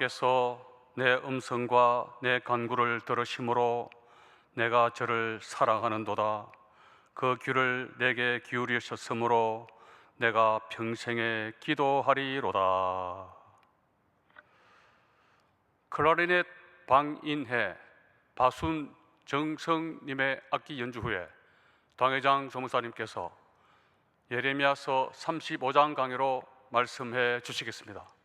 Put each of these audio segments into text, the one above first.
하나님께서 내 음성과 내 간구를 들으심으로 내가 저를 사랑하는도다. 그 귀를 내게 기울이셨으므로 내가 평생에 기도하리로다. 클라리넷 방인혜, 바순 정성님의 악기 연주 후에 당회장 조무사님께서 예레미야서 35장 강해로 말씀해 주시겠습니다.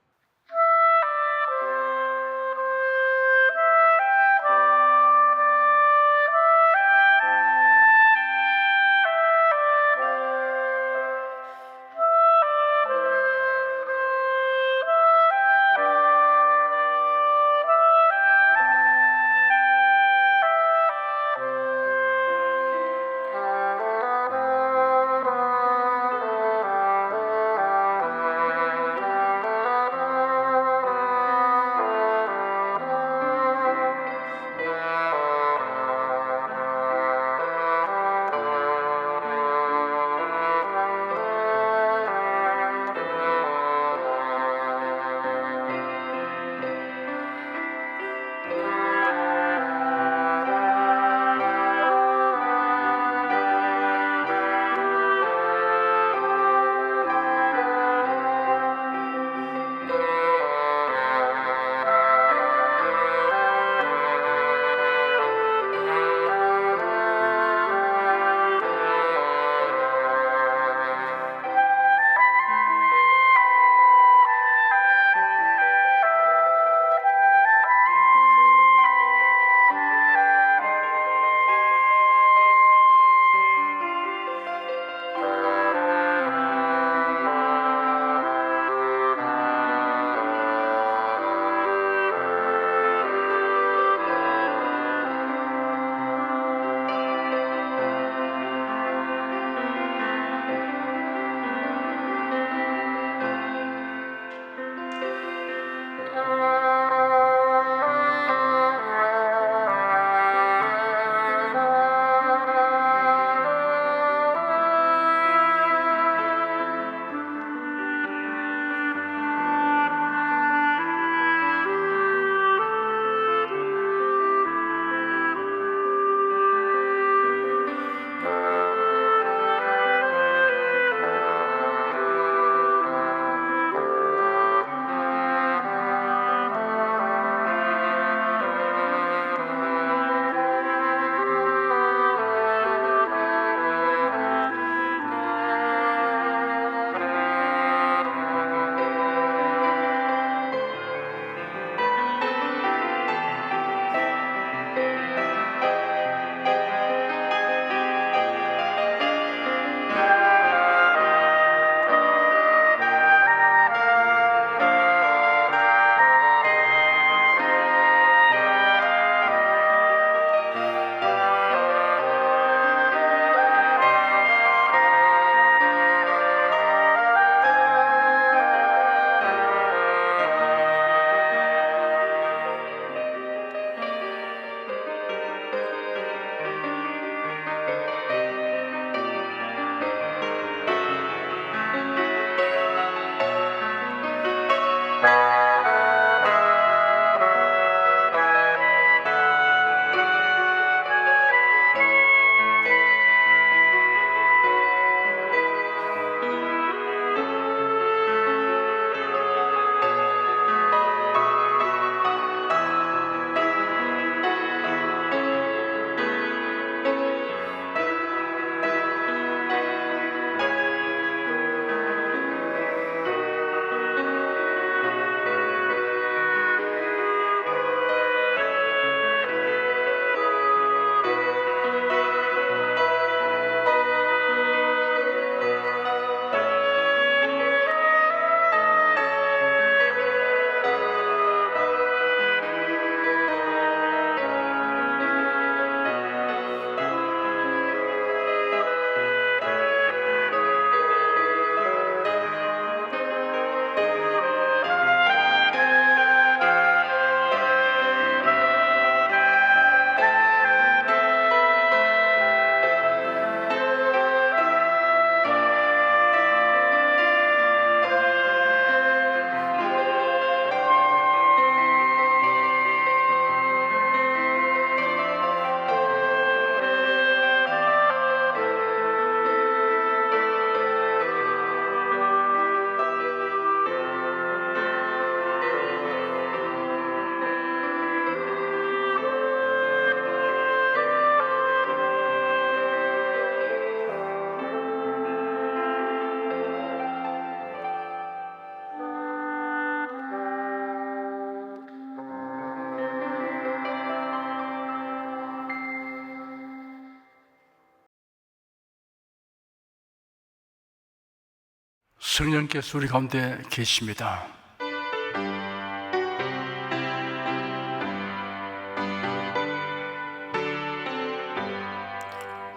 성령께서 우리 가운데 계십니다.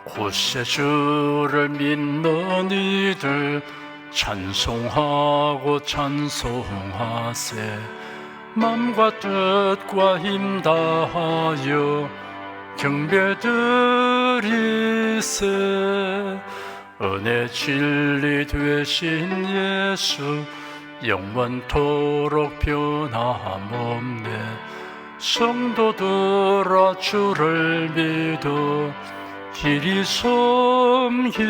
곧세 주를 믿는 이들 찬송하고 찬송하세. 맘과 뜻과 힘 다하여 경배드리세. 은혜 진리 되신 예수 영원토록 변함없네. 성도들아 주를 믿어 길이 섬기세.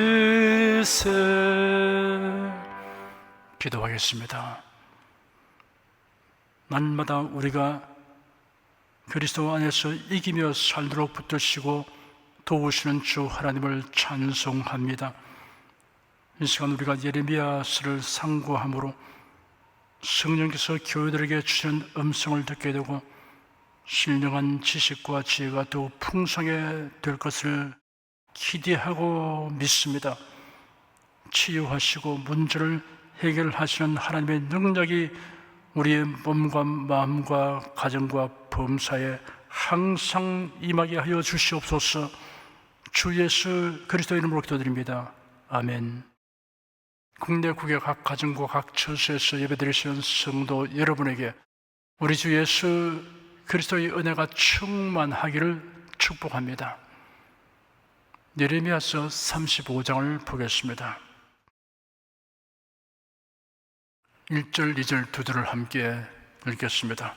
기도하겠습니다. 날마다 우리가 그리스도 안에서 이기며 살도록 붙드시고 도우시는 주 하나님을 찬송합니다. 이 시간 우리가 예레미야서를 상고함으로 성령께서 교회들에게 주시는 음성을 듣게 되고 신령한 지식과 지혜가 더욱 풍성해 될 것을 기대하고 믿습니다. 치유하시고 문제를 해결하시는 하나님의 능력이 우리의 몸과 마음과 가정과 범사에 항상 임하게 하여 주시옵소서. 주 예수 그리스도 이름으로 기도드립니다. 아멘. 국내 국외 각 가정과 각 처소에서 예배드리시는 성도 여러분에게 우리 주 예수 그리스도의 은혜가 충만하기를 축복합니다. 예레미야서 35장을 보겠습니다. 1절, 2절 두 절을 함께 읽겠습니다.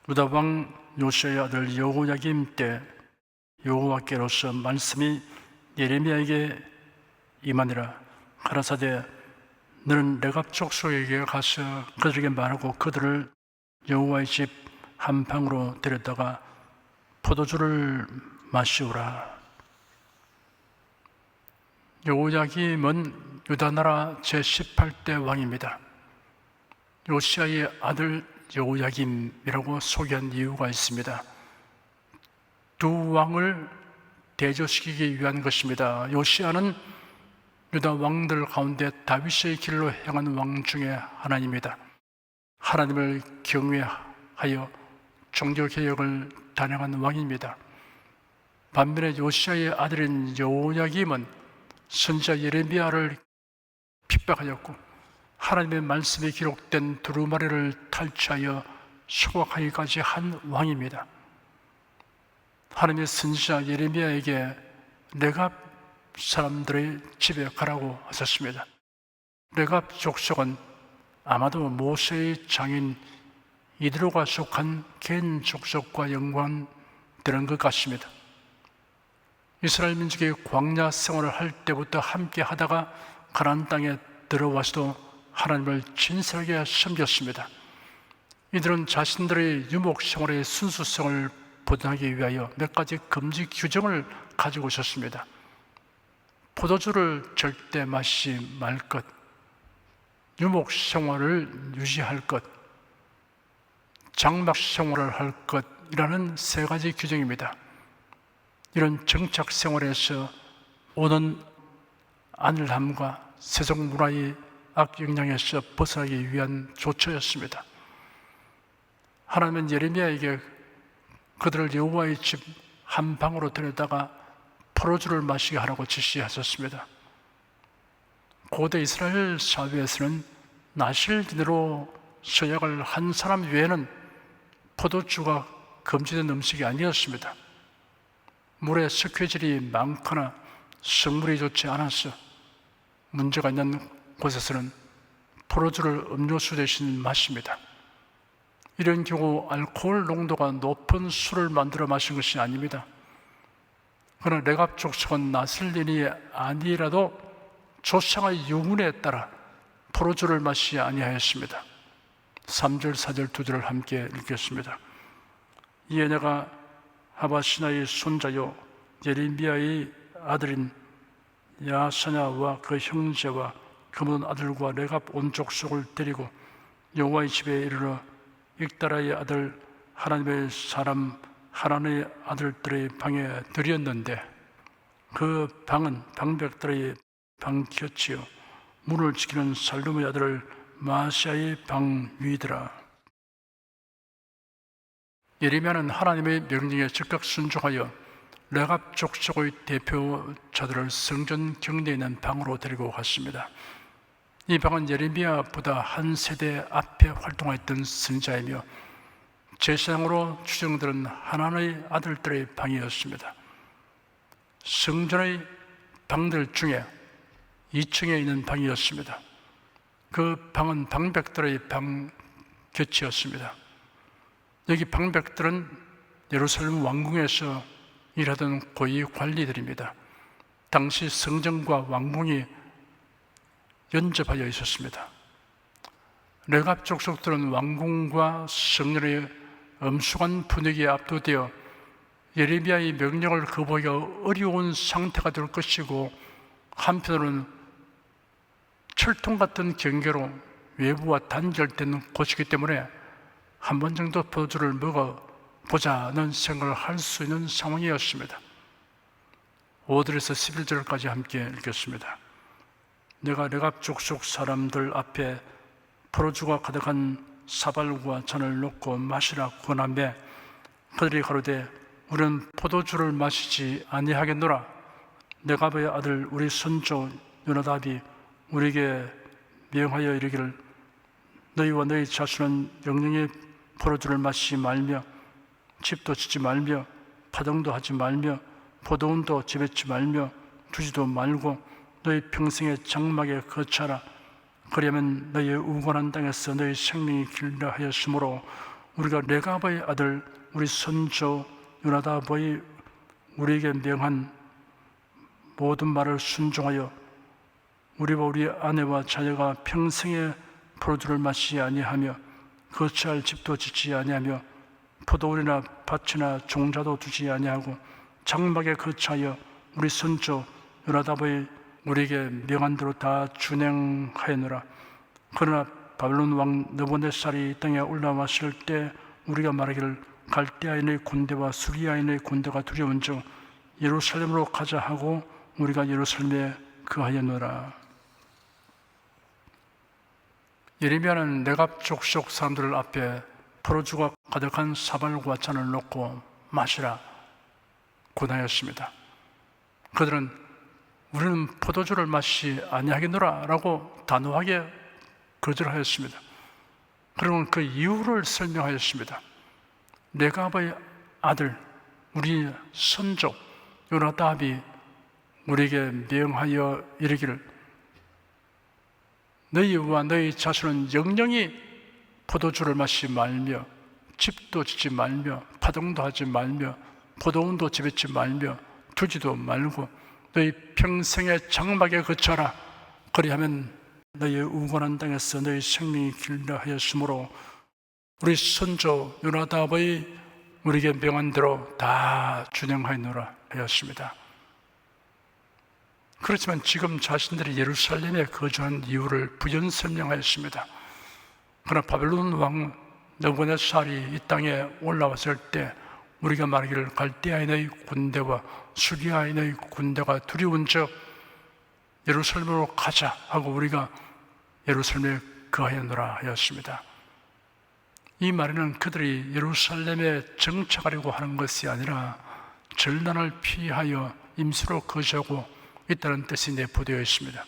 유다 왕 요시아의 아들 여호야김 때 여호와께로서 말씀이 예레미야에게 임하니라. 가라사대 너는 레갑 족속에게 가서 그들에게 말하고 그들을 여호와의 집 한 방으로 데려다가 포도주를 마시우라. 여호야김은 유다 나라 제18대 왕입니다. 요시아의 아들 여호야김이라고 소개한 이유가 있습니다. 두 왕을 대조시키기 위한 것입니다. 요시아는 유다 왕들 가운데 다윗의 길로 향한 왕 중에 하나입니다. 하나님을 경외하여 종교개혁을 단행한 왕입니다. 반면에 요시아의 아들인 여호야김은 선지자 예레미야를 핍박하였고 하나님의 말씀이 기록된 두루마리를 탈취하여 소각하기까지 한 왕입니다. 하나님의 선지자 예레미야에게 레갑 사람들의 집에 가라고 하셨습니다. 레갑 족속은 아마도 모세의 장인 이드로가 속한 겐 족속과 연관되는 것 같습니다. 이스라엘 민족이 광야 생활을 할 때부터 함께 하다가 가나안 땅에 들어와서도 하나님을 진실하게 섬겼습니다. 이들은 자신들의 유목 생활의 순수성을 보존하기 위하여 몇 가지 금지 규정을 가지고 있었습니다. 포도주를 절대 마시지 말 것, 유목 생활을 유지할 것, 장막 생활을 할 것이라는 세 가지 규정입니다. 이런 정착 생활에서 오는 안일함과 세속 문화의 악영향에서 벗어나기 위한 조처였습니다. 하나님은 예레미야에게 그들을 여호와의 집 한 방으로 데려다가 포도주를 마시게 하라고 지시하셨습니다. 고대 이스라엘 사회에서는 나실인으로 서약을 한 사람 외에는 포도주가 금지된 음식이 아니었습니다. 물에 석회질이 많거나 성물이 좋지 않아서 문제가 있는 곳에서는 포도주를 음료수 대신 마십니다. 이런 경우 알코올 농도가 높은 술을 만들어 마신 것이 아닙니다. 그러나 레갑 족속은 나슬린이 아니라도 조상의 유문에 따라 포도주를 마시지 아니하였습니다. 3절, 4절 두 절을 함께 읽겠습니다. 이에 내가 하바시나의 손자요 예레미야의 아들인 야사냐와 그 형제와 그 모든 아들과 레갑 온 족속을 데리고 여호와의 집에 이르러 익다라의 아들 하나님의 사람 하나님의 아들들의 방에 들였는데 그 방은 방백들의 방이었지요. 문을 지키는 살룸의 아들 마시아의 방 위더라. 예레미야는 하나님의 명령에 즉각 순종하여 레갑 족속의 대표자들을 성전 경내에 있는 방으로 데리고 갔습니다. 이 방은 예레미야보다 한 세대 앞에 활동했던 선지자이며 제사장으로 추정되는 하나님의 아들들의 방이었습니다. 성전의 방들 중에 2층에 있는 방이었습니다. 그 방은 방백들의 방 곁이었습니다. 여기 방백들은 예루살렘 왕궁에서 일하던 고위 관리들입니다. 당시 성전과 왕궁이 연접하여 있었습니다. 레갑 족속들은 왕궁과 성전의 엄숙한 분위기에 압도되어 예레미야의 명령을 거부하기가 어려운 상태가 될 것이고, 한편으로는 철통 같은 경계로 외부와 단절된 곳이기 때문에 한 번 정도 포도주를 먹어보자는 생각을 할 수 있는 상황이었습니다. 5절에서 11절까지 함께 읽겠습니다. 내가 레갑 족속 사람들 앞에 포도주가 가득한 사발과 잔을 놓고 마시라 권하매 그들이 가로되 우리는 포도주를 마시지 아니하겠노라. 레갑의 아들 우리 선조 요나답이 우리에게 명하여 이르기를 너희와 너희 자손은 영영의 포도주를 마시지 말며 집도 짓지 말며 파동도 하지 말며 포도원도 지배치 말며 두지도 말고 너희 평생의 장막에 거처하라. 그러면 너희의 우건한 땅에서 너희 생명이 길라 하였으므로 우리가 레갑의 아들 우리 선조 요나답의 우리에게 명한 모든 말을 순종하여 우리와 우리 아내와 자녀가 평생에 포도주를 마시지 아니하며 거처할 집도 짓지 아니하며 포도원이나 밭이나 종자도 두지 아니하고 장막에 거처하여 우리 선조 요나답의 우리에게 명한 대로 다 준행하였노라. 그러나 바벨론 왕 느부갓네살이 이 땅에 올라왔을 때 우리가 말하기를 갈대아인의 군대와 수리아인의 군대가 두려운즉 예루살렘으로 가자 하고 우리가 예루살렘에 거하였노라. 예레미야는 레갑 족속 사람들 앞에 포도주가 가득한 사발과 잔을 놓고 마시라 권하였습니다. 그들은 우리는 포도주를 마시지 아니하겠노라 라고 단호하게 거절하였습니다. 그러면 그 이유를 설명하였습니다. 레갑의 아들 우리 선조 요나답이 우리에게 명하여 이르기를 너희와 너희 자손은 영영이 포도주를 마시지 말며 집도 짓지 말며 파동도 하지 말며 포도원도 지배치 말며 두지도 말고 너희 평생의 장막에 거처하라. 그리하면 너희의 우건한 땅에서 너희 생명이 길라 하였으므로 우리 선조 요나답의 우리에게 명한 대로 다 준행하였노라 하였습니다. 그렇지만 지금 자신들이 예루살렘에 거주한 이유를 부연 설명하였습니다. 그러나 바벨론 왕 느부갓네살이 이 땅에 올라왔을 때 우리가 말하기를 갈대아인의 군대와 수리아인의 군대가 두려운즉 예루살렘으로 가자 하고 우리가 예루살렘에 거하였노라 하였습니다. 이 말에는 그들이 예루살렘에 정착하려고 하는 것이 아니라 전난을 피하여 임시로 거주하고 있다는 뜻이 내포되어 있습니다.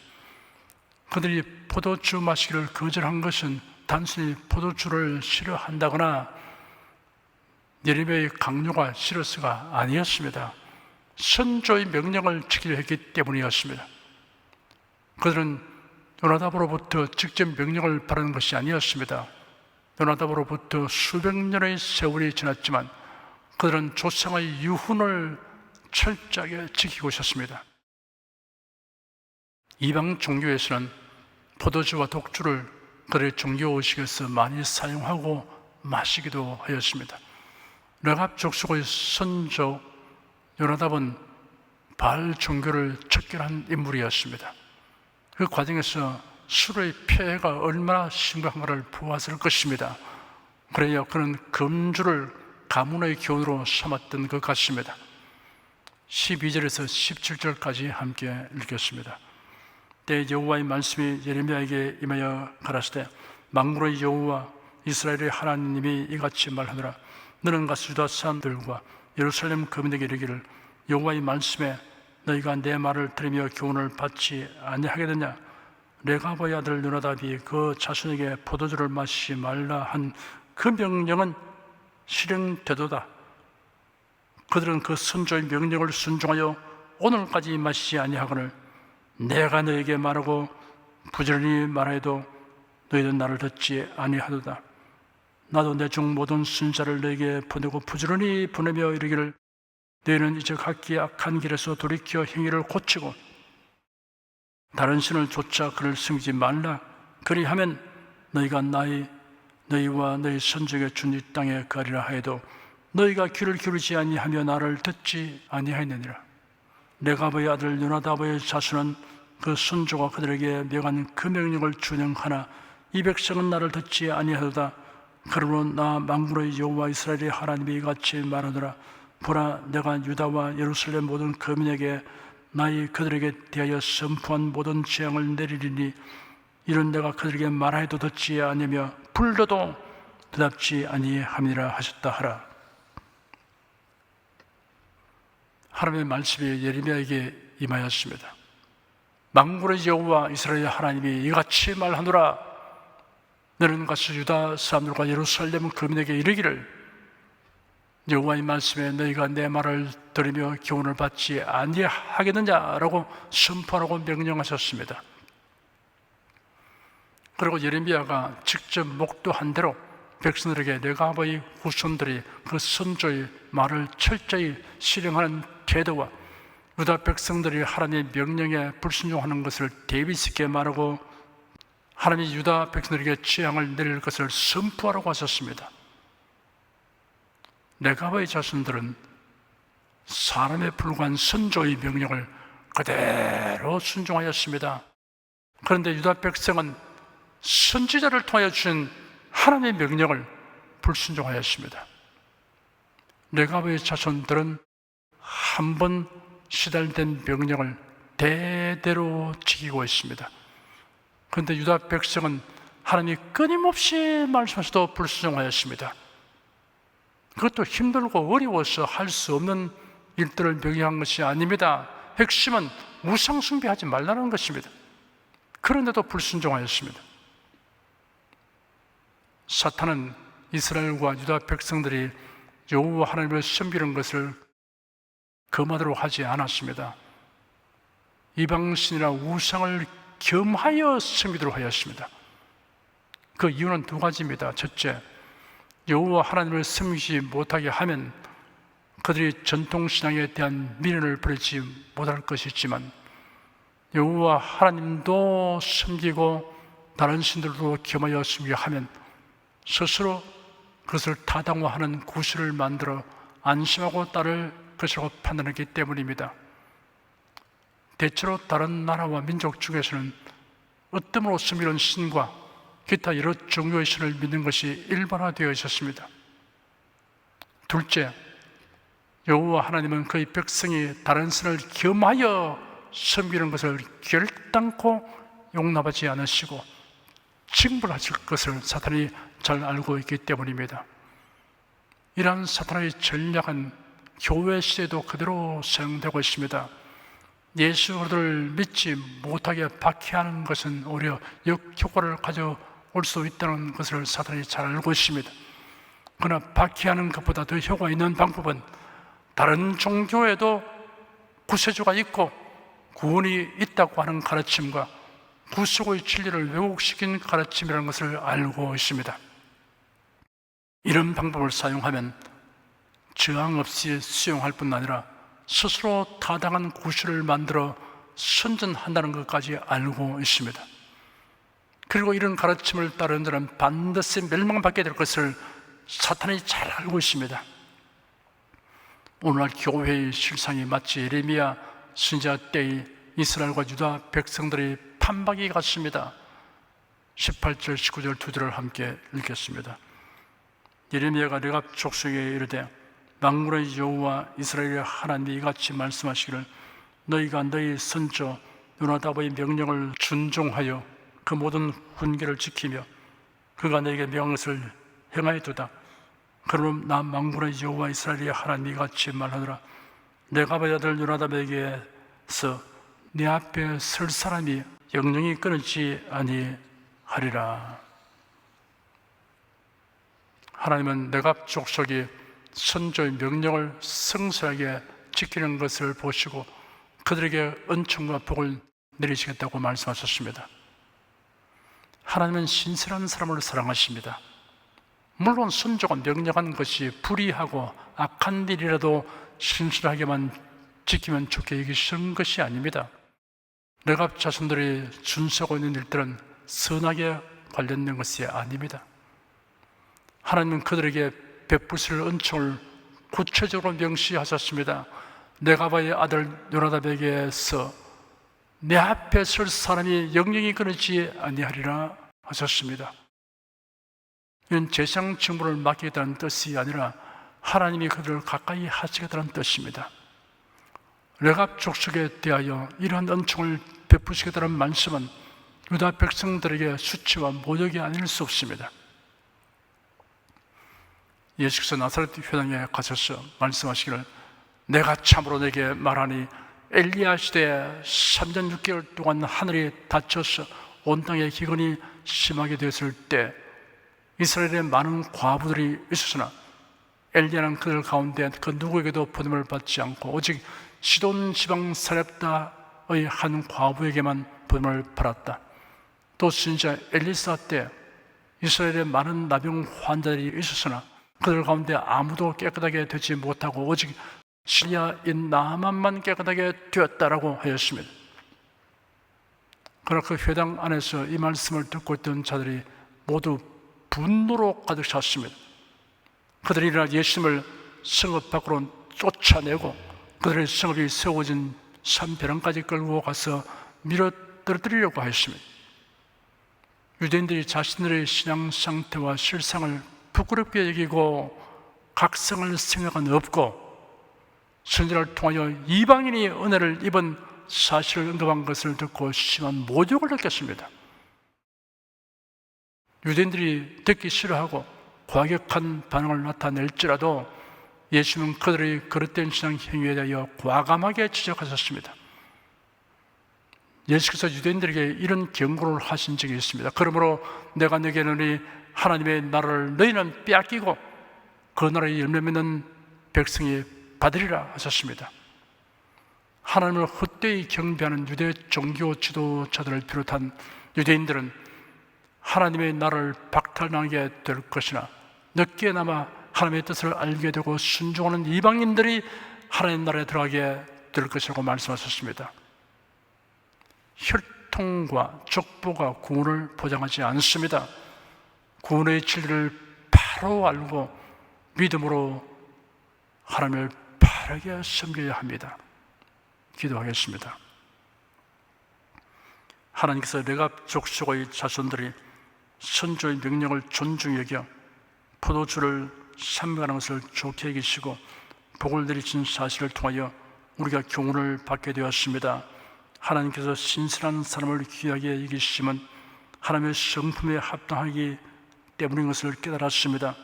그들이 포도주 마시기를 거절한 것은 단순히 포도주를 싫어한다거나 예레미야의 강요가 싫어서가 아니었습니다. 선조의 명령을 지키려 했기 때문이었습니다. 그들은 요나답으로부터 직접 명령을 바라는 것이 아니었습니다. 요나답으로부터 수백 년의 세월이 지났지만 그들은 조상의 유훈을 철저하게 지키고 있었습니다. 이방 종교에서는 포도주와 독주를 그들의 종교의식에서 많이 사용하고 마시기도 하였습니다. 레갑 족속의 선조 요나답은 바알 종교를 척결한 인물이었습니다. 그 과정에서 술의 폐해가 얼마나 심각한가를 보았을 것입니다. 그래야 그는 금주를 가문의 교훈으로 삼았던 것 같습니다. 12절에서 17절까지 함께 읽겠습니다. 때 여호와의 말씀이 예레미야에게 임하여 가라사대 만군의 여호와 이스라엘의 하나님이 이같이 말하노라. 너는 가서 유다 사람들과 예루살렘 거민에게 이르기를 여호와의 말씀에 너희가 내 말을 들으며 교훈을 받지 아니하겠느냐. 레가브의 아들 요나답이 그 자손에게 포도주를 마시지 말라 한 그 명령은 실행되도다. 그들은 그 선조의 명령을 순종하여 오늘까지 마시지 아니하거늘 내가 너에게 말하고 부지런히 말하여도 너희는 나를 듣지 아니하도다. 나도 내 중 모든 순자를 너에게 보내고 부지런히 보내며 이르기를 너희는 이제 각기 악한 길에서 돌이켜 행위를 고치고 다른 신을 쫓아 그를 섬기지 말라. 그리하면 너희가 너희와 너희 선족에 준 이 땅에 거하리라 하여도 너희가 귀를 기울이지 아니하며 나를 듣지 아니하였느니라. 레가브의 아들 요나답의 자손은 그 선조가 그들에게 명한 그 명령을 준행하나 이 백성은 나를 듣지 아니하도다. 그러므로 나 만군의 여호와 이스라엘의 하나님이 이같이 말하노라. 보라, 내가 유다와 예루살렘 모든 거민에게 나의 그들에게 대하여 선포한 모든 재앙을 내리리니 이는 내가 그들에게 말하여도 듣지 아니하며 불러도 대답지 아니함이라 하셨다 하라. 하나님의 말씀이 예레미야에게 임하였습니다. 만군의 여호와 이스라엘 하나님이 이같이 말하노라. 너는 가서 유다 사람들과 예루살렘 거민에게 이르기를 여호와의 말씀에 너희가 내 말을 들으며 교훈을 받지 아니하겠느냐라고 선포하고 명령하셨습니다. 그리고 예레미야가 직접 목도한 대로 백성들에게 레가브의 후손들이 그 선조의 말을 철저히 실행하는 태도와 유다 백성들이 하나님의 명령에 불순종하는 것을 대비시켜 말하고 하나님이 유다 백성들에게 재앙을 내릴 것을 선포하라고 하셨습니다. 레가브의 자손들은 사람에 불과한 선조의 명령을 그대로 순종하였습니다. 그런데 유다 백성은 선지자를 통하여 주신 하나님의 명령을 불순종하였습니다. 레가브의 자손들은 한 번 시달된 명령을 대대로 지키고 있습니다. 그런데 유다 백성은 하나님이 끊임없이 말씀하셔도 불순종하였습니다. 그것도 힘들고 어려워서 할 수 없는 일들을 명령한 것이 아닙니다. 핵심은 우상 숭배하지 말라는 것입니다. 그런데도 불순종하였습니다. 사탄은 이스라엘과 유다 백성들이 여호와 하나님을 섬기는 것을 금하도록 하지 않았습니다. 이방신이나 우상을 겸하여 섬기도록 하였습니다. 그 이유는 두 가지입니다. 첫째, 여호와 하나님을 섬기지 못하게 하면 그들이 전통신앙에 대한 미련을 버리지 못할 것이지만 여호와 하나님도 섬기고 다른 신들도 겸하여 섬기게 하면 스스로 그것을 타당화하는 구실을 만들어 안심하고 따를 것이라고 판단했기 때문입니다. 대체로 다른 나라와 민족 중에서는 어뜸으로 섬기는 신과 기타 여러 종교의 신을 믿는 것이 일반화되어 있었습니다. 둘째, 여호와 하나님은 그의 백성이 다른 신을 겸하여 섬기는 것을 결단코 용납하지 않으시고 징벌하실 것을 사탄이 잘 알고 있기 때문입니다. 이러한 사탄의 전략은 교회 시대도 그대로 사용되고 있습니다. 예수 그리스도를 믿지 못하게 박해하는 것은 오히려 역효과를 가져올 수 있다는 것을 사탄이 잘 알고 있습니다. 그러나 박해하는 것보다 더 효과 있는 방법은 다른 종교에도 구세주가 있고 구원이 있다고 하는 가르침과 구속의 진리를 왜곡시킨 가르침이라는 것을 알고 있습니다. 이런 방법을 사용하면 저항 없이 수용할 뿐 아니라 스스로 타당한 구실을 만들어 선전한다는 것까지 알고 있습니다. 그리고 이런 가르침을 따르는 자는 반드시 멸망받게 될 것을 사탄이 잘 알고 있습니다. 오늘날 교회의 실상이 마치 예레미야 선지자 때의 이스라엘과 유다 백성들의 판박이 같습니다. 18절, 19절 두 절을 함께 읽겠습니다. 예레미야가 레갑 족속에게 이르되 만군의 여호와 이스라엘의 하나님이 이같이 말씀하시기를 너희가 너희 선조 요나답의 명령을 준종하여 그 모든 훈계를 지키며 그가 내게 명한 것을 행하여 두다. 그러면 나 만군의 여호와 이스라엘의 하나님이 같이 말하노라. 레갑의 아들 요나답에게서 네 앞에 설 사람이 영영이 끊이지 아니하리라. 하나님은 레갑 족속이 선조의 명령을 성실하게 지키는 것을 보시고 그들에게 은총과 복을 내리시겠다고 말씀하셨습니다. 하나님은 신실한 사람을 사랑하십니다. 물론 선조가 명령한 것이 불의하고 악한 일이라도 신실하게만 지키면 좋게 여기시는 것이 아닙니다. 레갑 자손들이 준수하고 있는 일들은 선하게 관련된 것이 아닙니다. 하나님은 그들에게 베푸실 은총을 구체적으로 명시하셨습니다. 레갑의 아들 요나답에게서 내 앞에 설 사람이 영영이 끊이지 아니하리라 하셨습니다. 이는 제사장 직무를 맡기겠다는 뜻이 아니라 하나님이 그들을 가까이 하시겠다는 뜻입니다. 레갑 족속에 대하여 이러한 은총을 베푸시겠다는 말씀은 유다 백성들에게 수치와 모욕이 아닐 수 없습니다. 예수께서 나사렛 회당에 가셔서 말씀하시기를 내가 참으로 내게 말하니 엘리야 시대에 3년 6개월 동안 하늘이 닫혀서 온 땅에 기근이 심하게 되었을 때 이스라엘에 많은 과부들이 있었으나 엘리야는 그들 가운데 그 누구에게도 부름을 받지 않고 오직 시돈 지방 사렙다의 한 과부에게만 부름을 받았다. 또 선지자 엘리사 때 이스라엘에 많은 나병 환자들이 있었으나 그들 가운데 아무도 깨끗하게 되지 못하고 오직 시리아인 나만만 깨끗하게 되었다라고 하였습니다. 그러나 그 회당 안에서 이 말씀을 듣고 있던 자들이 모두 분노로 가득 찼습니다. 그들이 일어나 예수님을 성읍 밖으로 쫓아내고 그들의 성읍이 세워진 산벼랑까지 끌고 가서 밀어 떨어뜨리려고 하였습니다. 유대인들이 자신들의 신앙 상태와 실상을 부끄럽게 여기고 각성할 생각은 없고 선지자를 통하여 이방인이 은혜를 입은 사실을 언급한 것을 듣고 심한 모욕을 느꼈습니다. 유대인들이 듣기 싫어하고 과격한 반응을 나타낼지라도 예수님은 그들의 그릇된 신앙 행위에 대하여 과감하게 지적하셨습니다. 예수께서 유대인들에게 이런 경고를 하신 적이 있습니다. 그러므로 내가 네게 이르노니 하나님의 나라를 너희는 빼앗기고 그 나라의 열매 맺는 백성이 받으리라 하셨습니다. 하나님을 헛되이 경배하는 유대 종교 지도자들을 비롯한 유대인들은 하나님의 나라를 박탈당하게 될 것이나 늦게나마 하나님의 뜻을 알게 되고 순종하는 이방인들이 하나님의 나라에 들어가게 될 것이라고 말씀하셨습니다. 혈통과 족보가 구원을 보장하지 않습니다. 구원의 진리를 바로 알고 믿음으로 하나님을 바르게 섬겨야 합니다. 기도하겠습니다. 하나님께서 레갑 족속의 자손들이 선조의 명령을 존중히 여겨 포도주를 삼가는 것을 좋게 여기시고 복을 내리신 사실을 통하여 우리가 교훈을 받게 되었습니다. 하나님께서 신실한 사람을 귀하게 여기심은 하나님의 성품에 합당하기 때문인 것을 깨달았습니다.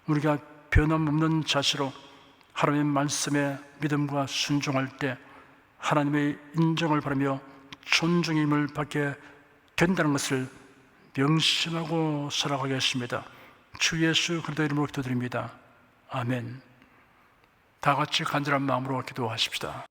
우리가 변함없는 자세로 하나님의 말씀에 믿음과 순종할 때 하나님의 인정을 바라며 존중임을 받게 된다는 것을 명심하고 살아가겠습니다. 주 예수 그리스도의 이름으로 기도드립니다. 아멘. 다 같이 간절한 마음으로 기도하십시다.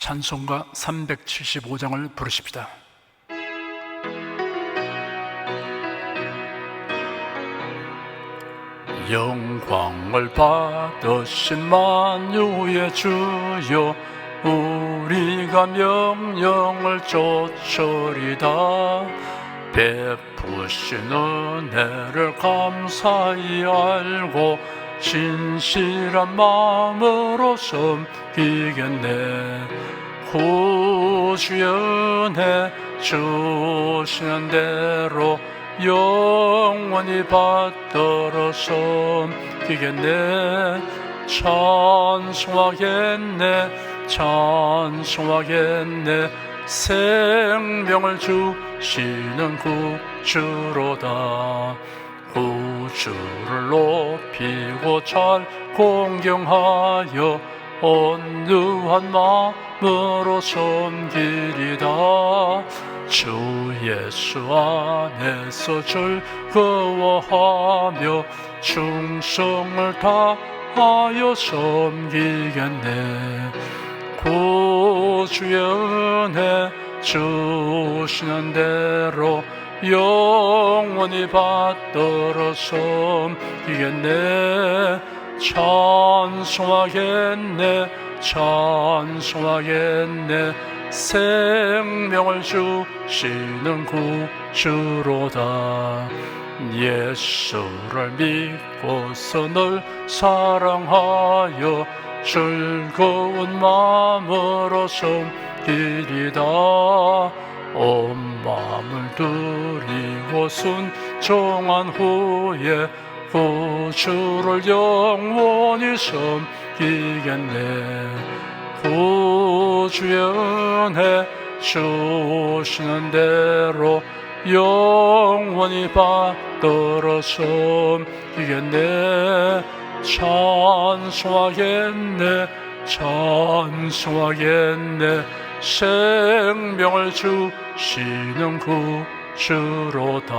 찬송가 375장을 부르십시다. 영광을 받으신 만유의 주여, 우리가 명령을 좇으리다. 베푸신 은혜를 감사히 알고 진실한 마음으로 섬기겠네. 구주의 은혜 주시는 대로 영원히 받들어 섬기겠네. 찬송하겠네, 찬송하겠네. 생명을 주시는 구주로다. 구주를 높이고 잘 공경하여 온유한 마음으로 섬기리다. 주 예수 안에서 즐거워하며 충성을 다하여 섬기겠네. 구주의 은혜 주시는 대로 영원히 받들어 섬기겠네. 찬송하겠네, 찬송하겠네. 생명을 주시는 구주로다. 예수를 믿고서 늘 사랑하여 즐거운 마음으로 섬기리다. 온 마음을 드리고 순종한 후에 구주를 영원히 섬기겠네. 구주의 은혜 주시는 대로 영원히 받들어 섬기겠네. 찬송하겠네, 찬송하겠네. 생명을 주시는 구주로다.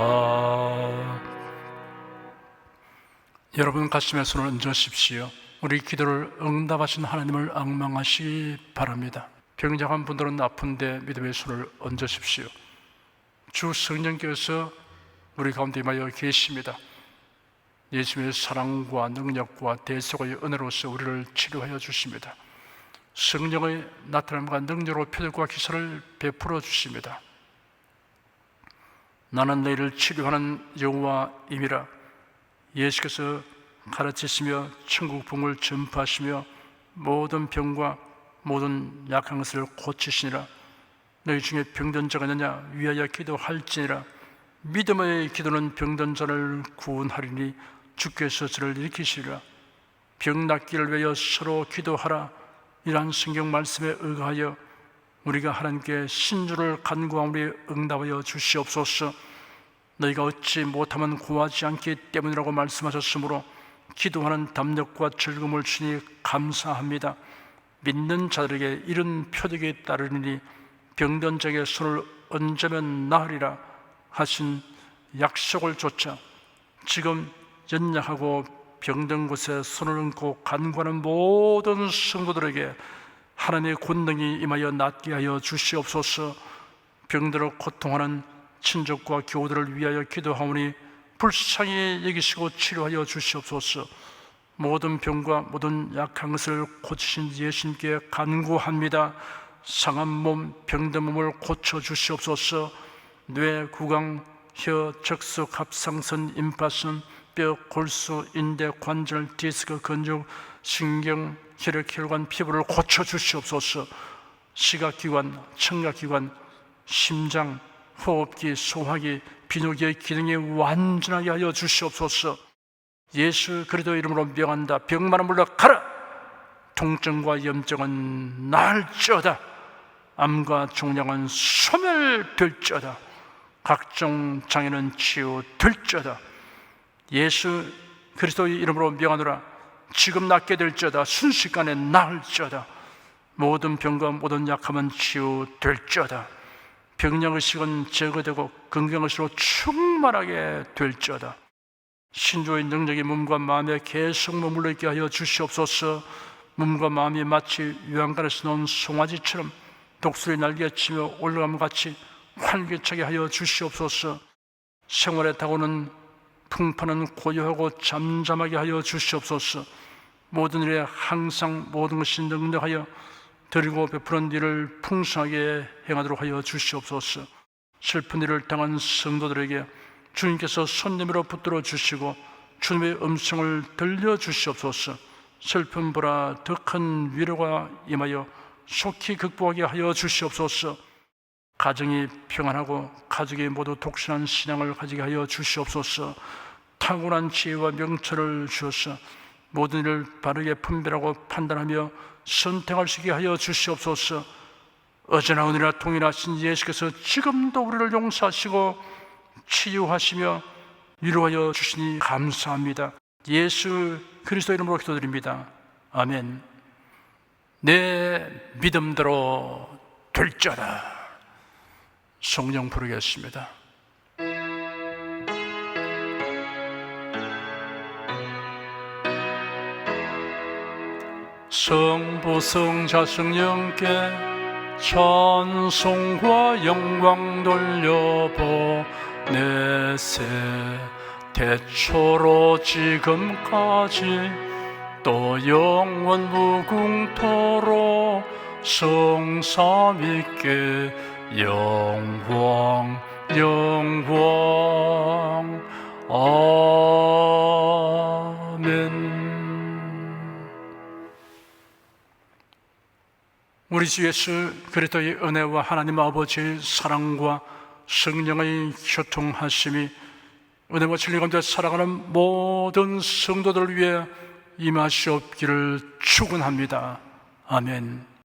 여러분 가슴에 손을 얹으십시오. 우리 기도를 응답하신 하나님을 앙망하시기 바랍니다. 병장한 분들은 아픈데 믿음의 손을 얹으십시오. 주 성령께서 우리 가운데 임하여 계십니다. 예수님의 사랑과 능력과 대속의 은혜로서 우리를 치료하여 주십니다. 성령의 나타남과 능력으로 표적과 기사를 베풀어 주십니다. 나는 너희를 치료하는 여호와임이라. 예수께서 가르치시며 천국 복음을 전파하시며 모든 병과 모든 약한 것을 고치시니라. 너희 중에 병든 자가 있느냐 위하여 기도할지니라. 믿음의 기도는 병든 자를 구원하리니 주께서 저를 일으키시리라. 병 낫기를 위하여 서로 기도하라. 이러한 성경 말씀에 의하여 우리가 하나님께 신주를 간구하오니 응답하여 주시옵소서. 너희가 얻지 못하면 구하지 않기 때문이라고 말씀하셨으므로 기도하는 담력과 즐거움을 주니 감사합니다. 믿는 자들에게 이런 표적이 따르니 병든 자에게 손을 얹으면 나으리라 하신 약속을 좇아 지금 연약하고 병든 곳에 손을 얹고 간구하는 모든 성도들에게 하나님의 권능이 임하여 낫게 하여 주시옵소서. 병들어 고통하는 친족과 교우들을 위하여 기도하오니 불쌍히 여기시고 치료하여 주시옵소서. 모든 병과 모든 약한 것을 고치신 예수님께 간구합니다. 상한 몸, 병든 몸을 고쳐 주시옵소서. 뇌, 구강, 혀, 적석, 갑상선, 임파선, 뼈, 골수, 인대, 관절, 디스크, 근육, 신경, 혈액, 혈관, 피부를 고쳐 주시옵소서. 시각기관, 청각기관, 심장, 호흡기, 소화기, 비뇨기의 기능이 완전하게 하여 주시옵소서. 예수 그리스도의 이름으로 명한다. 병만은 물러가라. 통증과 염증은 나을지어다. 암과 종양은 소멸될지어다. 각종 장애는 치유될지어다. 예수 그리스도의 이름으로 명하노라. 지금 낫게 될지어다. 순식간에 나을지어다. 모든 병과 모든 약함은 치유될지어다. 병력의식은 제거되고 건강의식으로 충만하게 될지어다. 신조의 능력이 몸과 마음에 계속 머물러 있게 하여 주시옵소서. 몸과 마음이 마치 유황가에서 놓은 송아지처럼 독수리 날개치며 올라감과 같이 활기차게 하여 주시옵소서. 생활에 다가오는 풍파는 고요하고 잠잠하게 하여 주시옵소서. 모든 일에 항상 모든 것이 능력하여 드리고 베푸는 일을 풍성하게 행하도록 하여 주시옵소서. 슬픈 일을 당한 성도들에게 주님께서 손님으로 붙들어 주시고 주님의 음성을 들려 주시옵소서. 슬픔보다 더 큰 위로가 임하여 속히 극복하게 하여 주시옵소서. 가정이 평안하고 가족이 모두 독신한 신앙을 가지게 하여 주시옵소서. 탁월한 지혜와 명철을 주셔서 모든 일을 바르게 분별하고 판단하며 선택할 수 있게 하여 주시옵소서. 어제나 오늘이나 동일하신 예수께서 지금도 우리를 용서하시고 치유하시며 위로하여 주시니 감사합니다. 예수 그리스도 이름으로 기도드립니다. 아멘. 내 믿음대로 될지어다. 성령 부르겠습니다. 성부 성자 성령께 찬송과 영광 돌려보내세. 태초로 지금까지 또 영원 무궁토록 성삼위께 영광 영광. 아멘. 우리 주 예수 그리스도의 은혜와 하나님 아버지의 사랑과 성령의 교통하심이 은혜와 진리 가운데 살아가는 모든 성도들을 위해 임하시옵기를 축원합니다. 아멘.